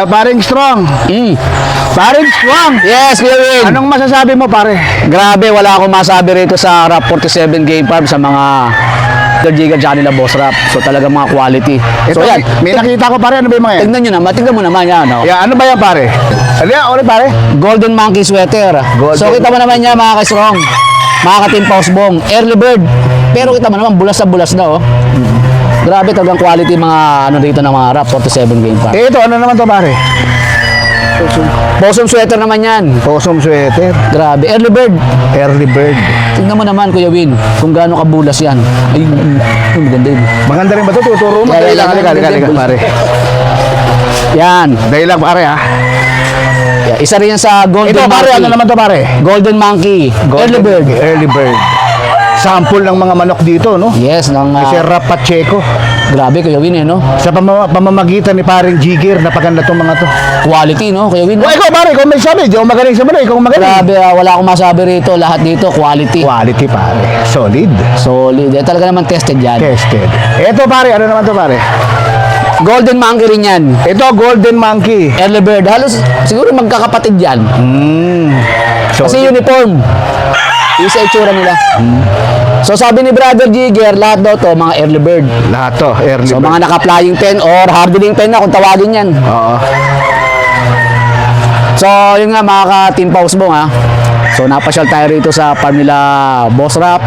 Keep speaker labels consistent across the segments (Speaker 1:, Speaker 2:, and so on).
Speaker 1: Paring Strong. Paring Strong.
Speaker 2: Yes, Kuya Win.
Speaker 1: Anong masasabi mo, pare?
Speaker 2: Grabe, wala akong masabi rito sa Rap 47 Game Farm sa mga Third Giga dyan nila Boss Rap. So talaga mga quality.
Speaker 1: Ito,
Speaker 2: So yan,
Speaker 1: may nakita ko, pare. Ano ba yung mga yan?
Speaker 2: tignan mo naman yan. Oh.
Speaker 1: Ano ba yan, pare? Ano yan, ulit, pare?
Speaker 2: Golden Monkey Sweater. So kita mo naman yan mga ka-strong. Mga ka-team Pausbong. Early Bird. Pero kita mo naman, bulas na oh. Grabe talagang quality mga ano dito ng mga Rap 47 Game Farm.
Speaker 1: Ito, ano naman to, pare?
Speaker 2: Possum Sweater naman yan.
Speaker 1: Possum Sweater.
Speaker 2: Grabe. Early Bird.
Speaker 1: Early Bird.
Speaker 2: Tingnan mo naman, Kuya Win, kung gaano kabulas yan. Ay, maganda yun.
Speaker 1: Maganda rin ba ito? Tuturo mo. Dahil lang, halika, pare.
Speaker 2: Yan.
Speaker 1: Dahil lang, pare, ha?
Speaker 2: Yeah, isa rin yan sa Golden
Speaker 1: Ito, pare,
Speaker 2: Monkey.
Speaker 1: ano naman to, pare?
Speaker 2: Golden Monkey. Early Bird.
Speaker 1: Early Bird. Sample ng mga manok dito, no?
Speaker 2: Yes, ng
Speaker 1: Si Rap Pacheco.
Speaker 2: grabe, Kuya Win, no?
Speaker 1: Sa pamamagitan ni paring Jigger, napaganda tong mga to.
Speaker 2: Quality, no, Kuya Win?
Speaker 1: O, ikaw, pare, ikaw may sabi. Di ako magaling sa manok, ikaw magaling.
Speaker 2: Grabe, wala akong masabi rito. Lahat dito, quality.
Speaker 1: Quality, pare. Solid.
Speaker 2: Solid. Talaga naman tested yan.
Speaker 1: Tested. Ito, pare, ano naman to, pare?
Speaker 2: Golden Monkey rin yan.
Speaker 1: Ito, Golden Monkey.
Speaker 2: Early Bird. Halos siguro magkakapatid yan. Kasi uniform. Isa itsura nila. So sabi ni Brother Jigger, lahat daw to mga early bird.
Speaker 1: Lahat to, early
Speaker 2: So
Speaker 1: bird.
Speaker 2: mga naka-flying pen or hardening pen na kung tawagin yan.
Speaker 1: Oo.
Speaker 2: So yun nga mga ka-Team Pausbong ha. So napasyal tayo rito sa farm nila Boss Rap,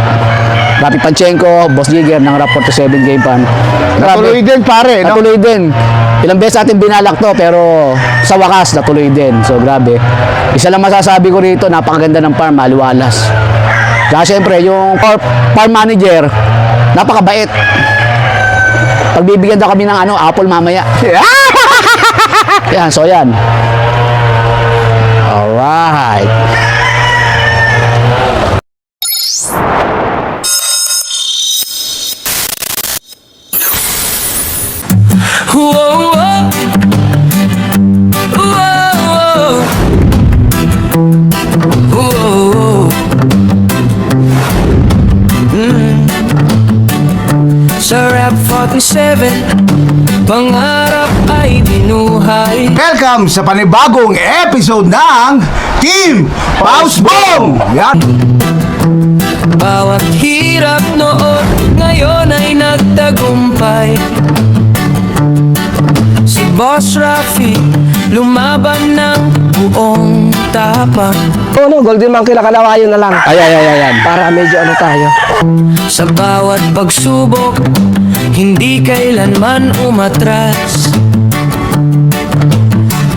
Speaker 2: Rapi Panchenko, Boss Jigger ng Rap 47 Game Farm.
Speaker 1: Natuloy din, pare, no?
Speaker 2: Natuloy din. Ilang beses natin binalak to pero sa wakas natuloy din. So grabe. Isa lang masasabi ko rito, napakaganda ng farm, maliwalas. Kaya syempre, yung farm manager, napakabait. Pagbibigyan daw kami ng apple mamaya. Yan, so yan. Alright.
Speaker 3: Whoa, whoa. Whoa, whoa. Whoa. Sa Rap 47, pangarap ay binuhay.
Speaker 1: Welcome sa panibagong episode ng Team Pausbong! Yan.
Speaker 3: Bawat hirap noon, ngayon ay nagtagumpay. Si Boss Rafi, lumaban ng buong tapang.
Speaker 4: Golden Monkey na kalawayo na lang.
Speaker 2: Ayan.
Speaker 4: Para medyo tayo.
Speaker 3: Sa bawat pagsubok, hindi kailanman umatras.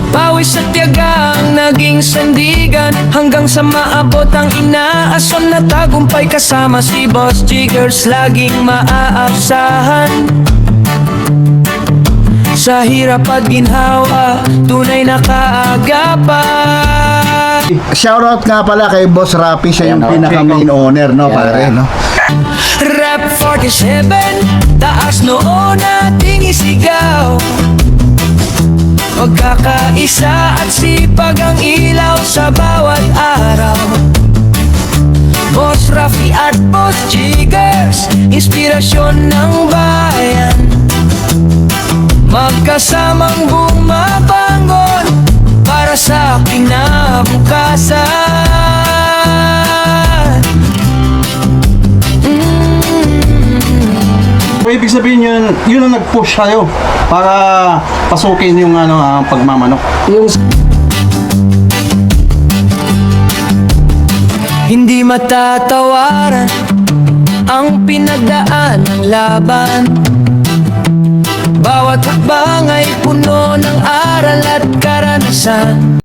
Speaker 3: Pawis at tiyaga ang naging sandigan, hanggang sa maabot ang inaason na tagumpay. Kasama si Boss Jiggers, laging maaasahan. Sa hirap at ginhawa, tunay na kaagapan.
Speaker 1: Shoutout nga pala kay Boss Rapi, siya yung
Speaker 2: Ayan,
Speaker 1: pinaka-main owner, no, pare, no?
Speaker 3: Rap 47, taas noon ating isigaw. Pagkakaisa at sipag ang ilaw sa bawat araw. Boss Rafi at Boss Jiggers, inspirasyon ng bayan. Magkasamang bumabangon para sa kinabukasan.
Speaker 5: Ibig sabihin yun ang nag-push tayo para pasukin yung pagmamanok.
Speaker 4: Yung
Speaker 3: Hindi matatawaran ang pinagdaan ng laban. Bawat hakbang ay puno ng aral at karanasan.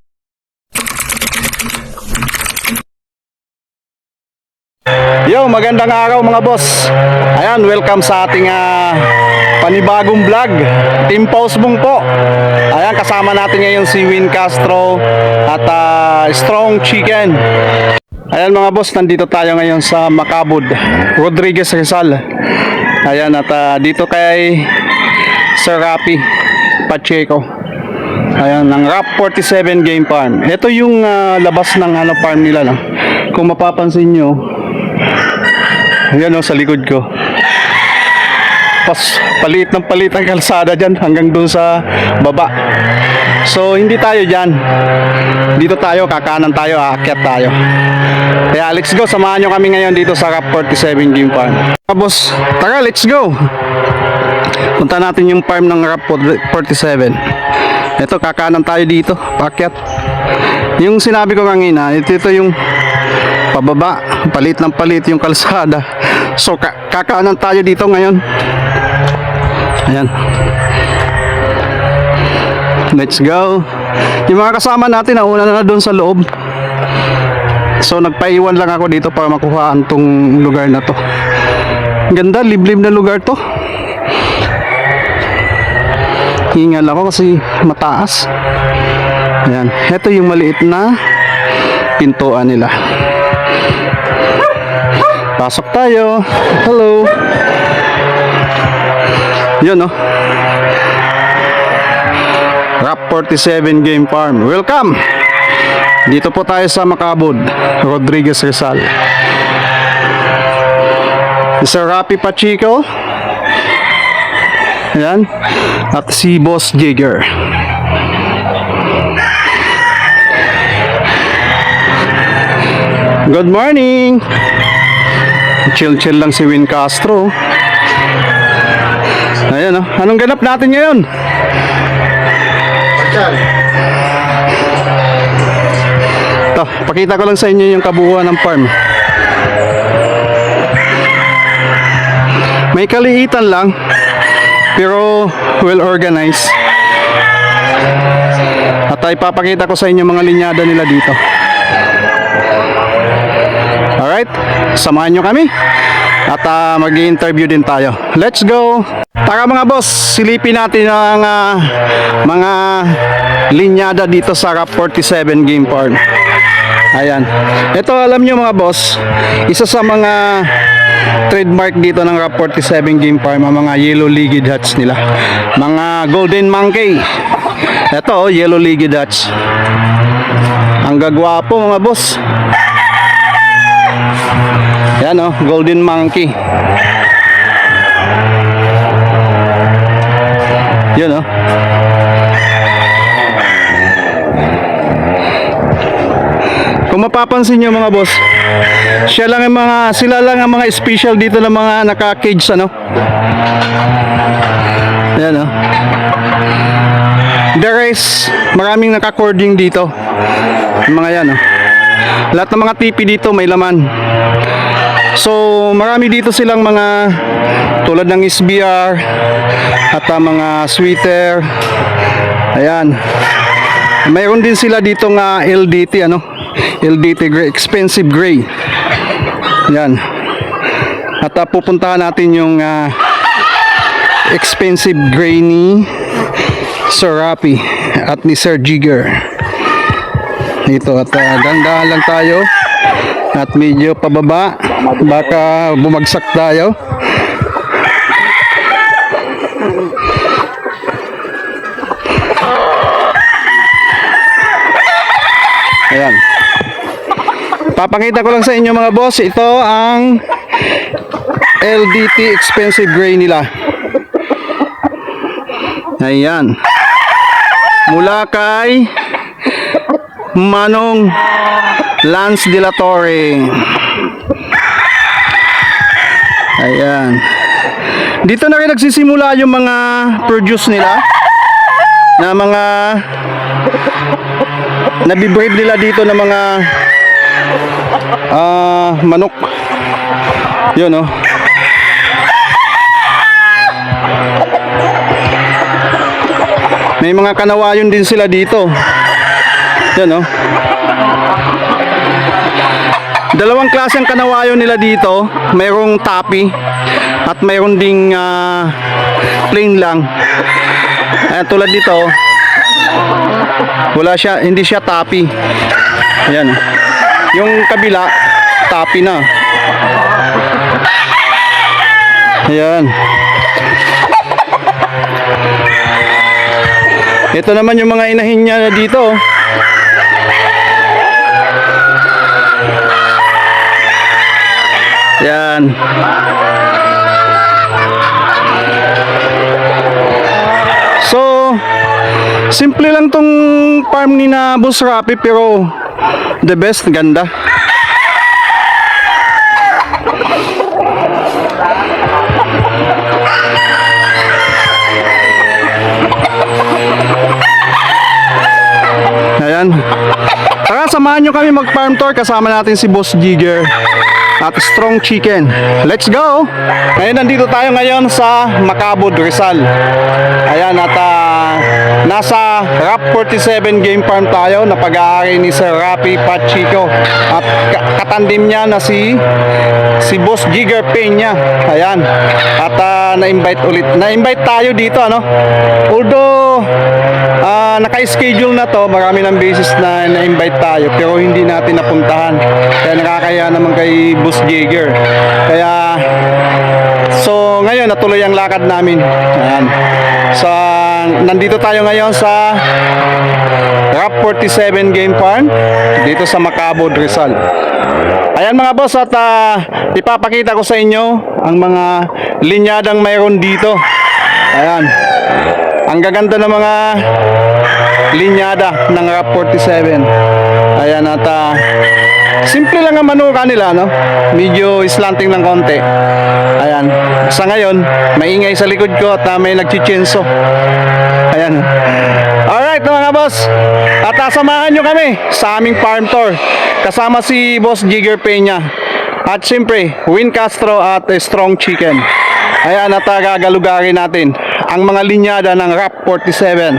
Speaker 5: Yo, magandang araw mga boss. Ayan, welcome sa ating panibagong vlog. Team Pausbong po. Ayan, kasama natin ngayon si Win Castro at Strong Chicken. Ayan mga boss, nandito tayo ngayon sa Macabud, Rodriguez Rizal. Ayan, at dito kay Sir Rapi Pacheco. Ayan, ng Rap 47 Game Farm. Ito yung labas ng farm nila, no? Kung mapapansin nyo, ayan, sa likod ko. Tapos palit ng palit ang kalsada dyan hanggang dun sa baba. So hindi tayo dyan. Dito tayo, kakanan tayo, aakyat tayo. Kaya let's go, samahan nyo kami ngayon dito sa RAP 47 Game Farm. Boss, tara, let's go. Punta natin yung farm ng RAP 47. Ito, kakanan tayo dito, paakyat. Yung sinabi ko kanina, ito yung pababa, palit ng palit yung kalsada. So kakanan tayo dito ngayon. Ayan. Let's go. Yung mga kasama natin nauna na doon sa loob. So nagpaiwan lang ako dito para makuhaan tong lugar na to. Ganda, liblib na lugar to. Hingal ako kasi mataas. Ayan. Ito yung maliit na pintuan nila. Pasok tayo. Hello. Yun, oh. RAP 47 Game Farm. Welcome. Dito po tayo sa Macabud, Rodriguez Rizal. Sir Rapi Pachico. Ayan. At si Boss Jigger. Good morning. Chill lang si Win Castro. Ayan, oh. Anong ganap natin ngayon? Ito, pakita ko lang sa inyo yung kabuuan ng farm. May kaliitan lang, pero well organized. At ay papakita ko sa inyo mga linyada nila dito. Alright, samahan nyo kami. At mag-i-interview din tayo. Let's go! Tara mga boss, silipin natin ang mga linyada dito sa RAP 47 Game Farm. Ayan. Ito, alam nyo mga boss, isa sa mga trademark dito ng RAP 47 Game Farm, ang mga yellow legged hats nila. Mga golden monkey. Ito, yellow legged hats. Ang gagwapo mga boss. Yan, oh, golden monkey. Yun, oh. Kung mapapansin nyo mga boss, sila lang ang mga special dito ng mga naka-cage, ano. Yan, oh. The rest, maraming naka-cording dito. Yung mga yan, oh. Lahat ng mga TV dito may laman. So marami dito silang mga tulad ng SBR at mga sweater. Ayan. Mayroon din sila dito nga LDT, ano? LDT gray, expensive gray. Ayan. At pupuntahan natin yung expensive gray ni Sir Rapi at ni Sir Jigger. Dito at dandahan lang tayo at medyo pababa, baka bumagsak tayo. Ayan, papakita ko lang sa inyo mga boss, ito ang LDT expensive gray nila. Ayan, mula kay Manong Lance de la Torre. Ayan. Dito na rin nagsisimula yung mga produce nila na mga nabibreed nila dito ng mga manok. Yun, oh. May mga kanawayon din sila dito. Yan, oh. Dalawang klase ang kanawayo nila dito. Mayroong tapi at mayroon ding plain lang. Ayan, tulad dito, wala siya, hindi siya tapi. Ayan. Yung kabila, tapi na. Ayan. Ito naman yung mga inahin niya dito. Yan. Simple lang tong farm ni na Boss Rapi pero the best, ganda. Ayan. Tara, samahan nyo kami mag-farm tour. Kasama natin si Boss Jigger at Strong Chicken. Let's go! Ngayon, nandito tayo ngayon sa Macabud, Rizal. Ayan, at nasa RAP 47 game farm tayo na pag-aari ni Sir Rapi Pachico. At katandim niya na si Boss Jigger Peña. Ayan. At na-invite ulit. Na-invite tayo dito, ano? Although naka-schedule na to, marami ng beses na na-invite tayo pero hindi natin napuntahan. Kaya nakakaya naman kay Boss Jigger. Kaya so ngayon natuloy ang lakad namin. Ayan. Nandito tayo ngayon sa RAP 47 Game Farm dito sa Macabud, Rizal. Ayan mga boss, at ipapakita ko sa inyo ang mga linyadang mayroon dito. Ayan. Ang gaganda ng mga linyada ng RAP 47. Ayan, at simple lang ang manuka nila, no? Medyo slanting ng konti. Ayan. Sa ngayon, maingay sa likod ko at may nagchichenso. Ayan. Alright mga boss. At samahan nyo kami sa aming farm tour. Kasama si Boss Jigger Peña. At siyempre, Win Castro at Strong Chicken. Ayan, at gagalugarin natin ang mga linyada ng RAP 47.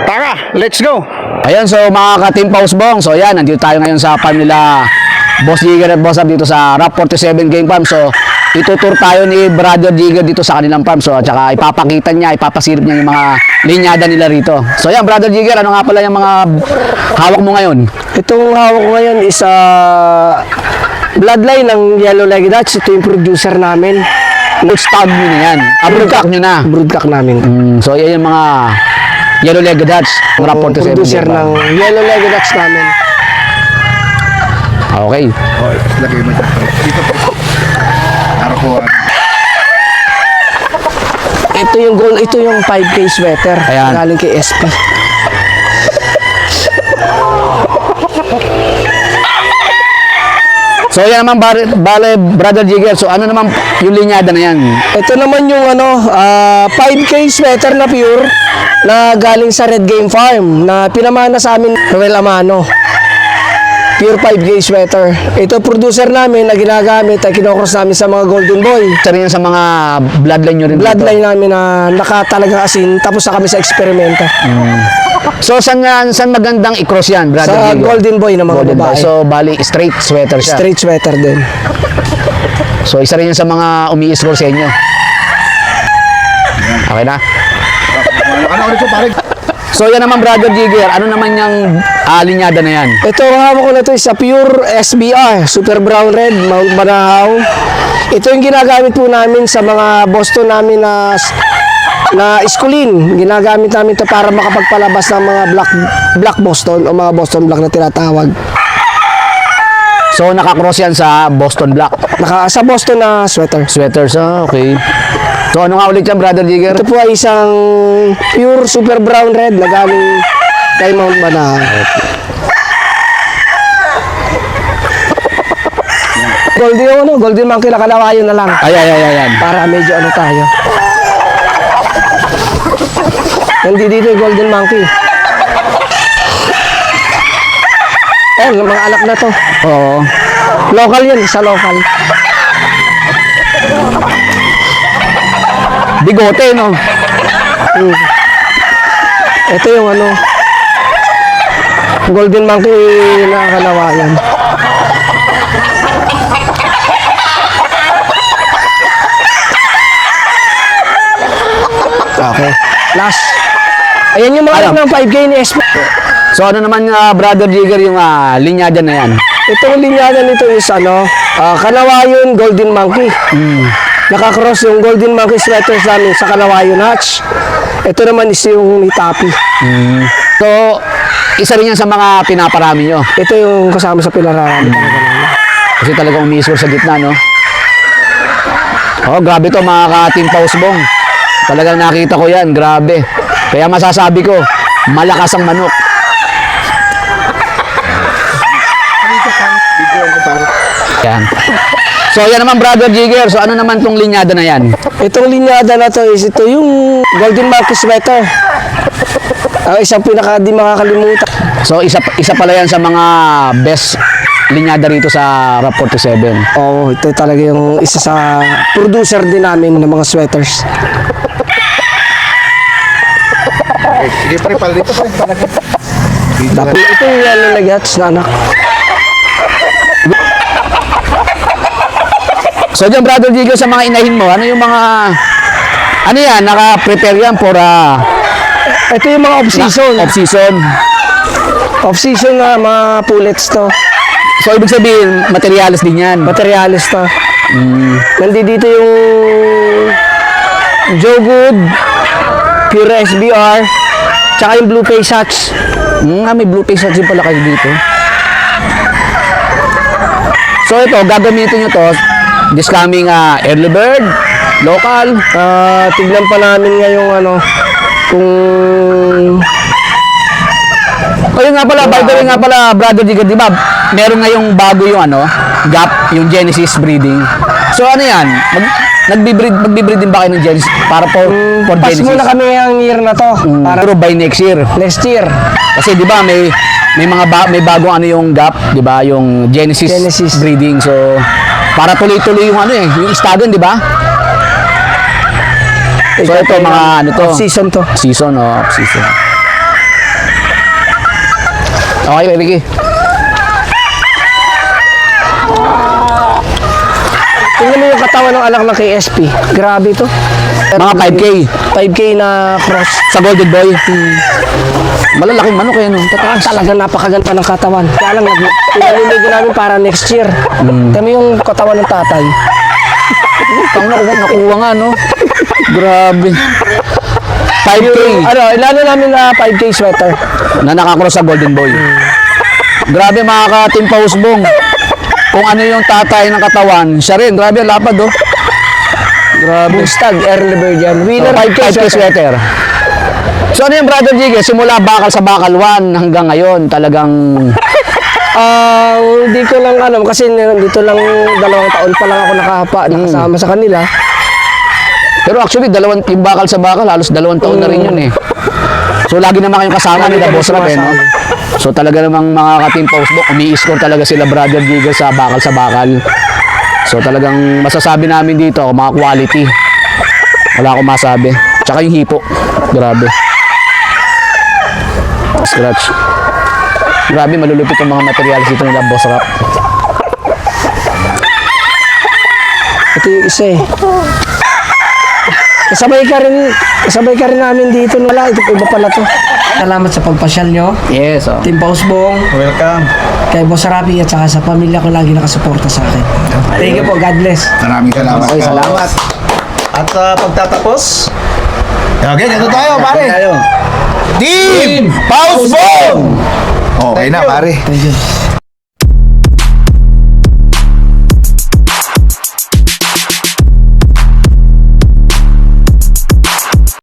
Speaker 5: Tara, let's go!
Speaker 2: Ayan, so mga ka-Team Pausbong, so yan, nandito tayo ngayon sa farm nila Boss Jigger at Boss Ab dito sa RAP 47 Game Farm. So itutur tayo ni Brother Jigger dito sa kanilang farm. So at saka ipapakita niya, ipapasilip niya yung mga linyada nila rito. So yan, Brother Jigger, ano nga pala yung mga hawak mo ngayon?
Speaker 4: Itong hawak ko ngayon is bloodline ng Yellow Leg Dutch. Ito yung producer namin.
Speaker 2: Stag nyo na yan. Broodcock nyo na.
Speaker 4: Broodcock namin.
Speaker 2: So yan yung mga Yellow Leg Dutch. RAP 47
Speaker 4: Producer
Speaker 2: Game Farm.
Speaker 4: ng Yellow Leg Dutch namin.
Speaker 2: Okay.
Speaker 1: Lagay mo dyan. Dito po. Araw po.
Speaker 4: Ito yung gold, ito yung 5K sweater.
Speaker 2: Ayan.
Speaker 4: Galing kay SP.
Speaker 2: So yan naman, bale, Brother Jigger, so ano naman yung linyada na yan?
Speaker 4: Ito naman yung 5K sweater na pure na galing sa Red Game Farm na pinamana sa amin Noel Amano. Pure 5K sweater. Ito producer namin na ginagamit at kinocross namin sa mga Golden Boy.
Speaker 2: Isa rin yan sa mga bloodline nyo rin
Speaker 4: Bloodline
Speaker 2: dito.
Speaker 4: namin na nakatalagang asin tapos na kami sa eksperimento.
Speaker 2: So saan magandang i-cross yan, Brother
Speaker 4: Sa
Speaker 2: Jigger?
Speaker 4: Golden Boy na mga
Speaker 2: Golden
Speaker 4: babae.
Speaker 2: Boy. So bali, straight sweater siya.
Speaker 4: Straight sweater din.
Speaker 2: So isa rin yan sa mga umi-score sa inyo. Okay na?
Speaker 1: Ano ulit po pare?
Speaker 2: So yan naman, Brother Jigger, ano naman yung linyada na yan?
Speaker 4: Ito ang hawak ko na ito is sa pure SBR, Super Brown Red, Mount Banahaw. Ito yung ginagamit po namin sa mga Boston namin na iskulin. Ginagamit namin ito para makapagpalabas ng mga black Boston o mga Boston Black na tinatawag.
Speaker 2: So nakakross yan sa Boston Black
Speaker 4: Sa Boston na sweater.
Speaker 2: sweaters. Okay. So ano nga ulit yan, Brother Jigger?
Speaker 4: Ito po ay isang pure Super Brown Red na galing kay Mount Banahaw. Golden Monkey na kalawayo na lang.
Speaker 2: Ayan.
Speaker 4: Para medyo ano tayo. Hindi dito yung Golden Monkey. Ayan, mga alak na to.
Speaker 2: Oo.
Speaker 4: Local yan, sa local.
Speaker 2: Bigote, no?
Speaker 4: Ito yung Golden Monkey na kalawayan. Okay. Last. Ayan yung mga
Speaker 2: Alam.
Speaker 4: ng 5K ni SP.
Speaker 2: So ano naman, Brother Jigger, yung linyada na yan?
Speaker 4: Itong linyada nito is Kalawayon Golden Monkey. Nakakross yung Golden Monkey sweaters namin sa Kalawayon Hatch. Ito naman is yung Itapi.
Speaker 2: So, isa rin yan sa mga pinaparami nyo.
Speaker 4: Ito yung kasama sa pinararami talaga namin.
Speaker 2: Kasi talagang umiscore sa gitna, no? Oh, grabe to mga ka-Team Pausbong. Talagang nakita ko yan, grabe. Kaya masasabi ko, malakas ang manok. Yan. So yan naman Brother Jigger. So ano naman tong linyada na yan?
Speaker 4: Itong linyada na to is ito yung Golden Marquis sweater. Ang isang pinaka di makakalimutan.
Speaker 2: So isa pala yan sa mga best linyada rito sa Rap 47.
Speaker 4: Oo, ito talaga yung isa sa producer din namin ng mga sweaters.
Speaker 1: Sige, pre, pala dito, pre.
Speaker 4: Tapos ito yung yellow na gats na anak.
Speaker 2: So dyan Brother Jigger, sa mga inahin mo, ano yung mga ano yan, naka-prepare yan for
Speaker 4: Ito yung mga off-season.
Speaker 2: off-season.
Speaker 4: Off-season na mga pullets to.
Speaker 2: So ibig sabihin, materials din yan.
Speaker 4: Materialis to. Nandito yung Joe Good, Pure SBR, tsaka yung Blue Face Hats.
Speaker 2: May blue face din pala kayo dito. So ito, gagamitin nyo to this coming early bird, local.
Speaker 4: Tignan pa namin ngayong ano, kung
Speaker 2: Ayun nga pala, by the way nga pala, Brother Jigger, di ba? Meron ngayong bago yung gap, yung Genesis breeding. So ano yan? Magbibreed din ba kayo ng Genesis para for
Speaker 4: pas
Speaker 2: Genesis?
Speaker 4: muna kami ang year na to. Para
Speaker 2: Pero by next year.
Speaker 4: next year.
Speaker 2: Kasi di ba may may bagong yung gap, di ba? Yung Genesis,
Speaker 4: Genesis.
Speaker 2: breeding. So para tuloy-tuloy yung yung stagon, di ba? So ito mga
Speaker 4: Season to.
Speaker 2: Season off season. Okay, Ricky.
Speaker 4: Tingnan mo yung katawan ng anak ng KSP. Grabe to.
Speaker 2: Mga 5K
Speaker 4: 5K na cross.
Speaker 2: sa Golden Boy. Malalaking manok yan, tataas.
Speaker 4: Talaga napakaganda ng katawan. Kaya lang, pinaliligo namin para next year. Tama yung katawan ng tatay.
Speaker 2: Tang nakuha nga, no? Grabe. 5K
Speaker 4: Ilano namin na 5K sweater.
Speaker 2: na nakakross sa Golden Boy. Grabe mga ka-Team Pausbong. Kung ano yung tatay ng katawan, siya rin. Grabe, lapad, oh. Grabe.
Speaker 4: Stag, early bird yan. Winner
Speaker 2: 5K sweater. So ano yung Brother Jigger? Simula bakal sa bakal 1 hanggang ngayon, talagang
Speaker 4: Hindi ko lang alam kasi dito lang 2 taon pa lang ako nakasama sa kanila.
Speaker 2: pero actually, yung bakal sa bakal, halos 2 taon na rin yun eh. So lagi naman kayong kasama
Speaker 4: Lagi
Speaker 2: nila,
Speaker 4: kami
Speaker 2: Boss Rap, eh, no?
Speaker 4: sumasama.
Speaker 2: So talaga namang mga ka-Team Pausbong, umi-score talaga sila Brother Jigger sa bakal sa bakal. So talagang masasabi namin dito, mga quality. Wala akong masabi. Tsaka yung hipo. Grabe. Scratch. Grabe, malulupit yung mga materials dito nila, Boss Rap.
Speaker 4: Ito yung isa eh. Kasabay ka rin namin dito. Wala, ito iba pala to. Salamat sa pagpasyal nyo.
Speaker 2: Yes, oh.
Speaker 4: Team Pausbong,
Speaker 1: Welcome.
Speaker 4: kay Boss Rapi at saka sa pamilya ko lagi nakasuporta sa akin. Thank you po, God bless.
Speaker 1: Maraming salamat.
Speaker 2: Okay, salamat.
Speaker 5: At pagtatapos,
Speaker 1: Okay, ganito tayo, pare. Team Pausbong! Okay na, pare.
Speaker 4: Thank you.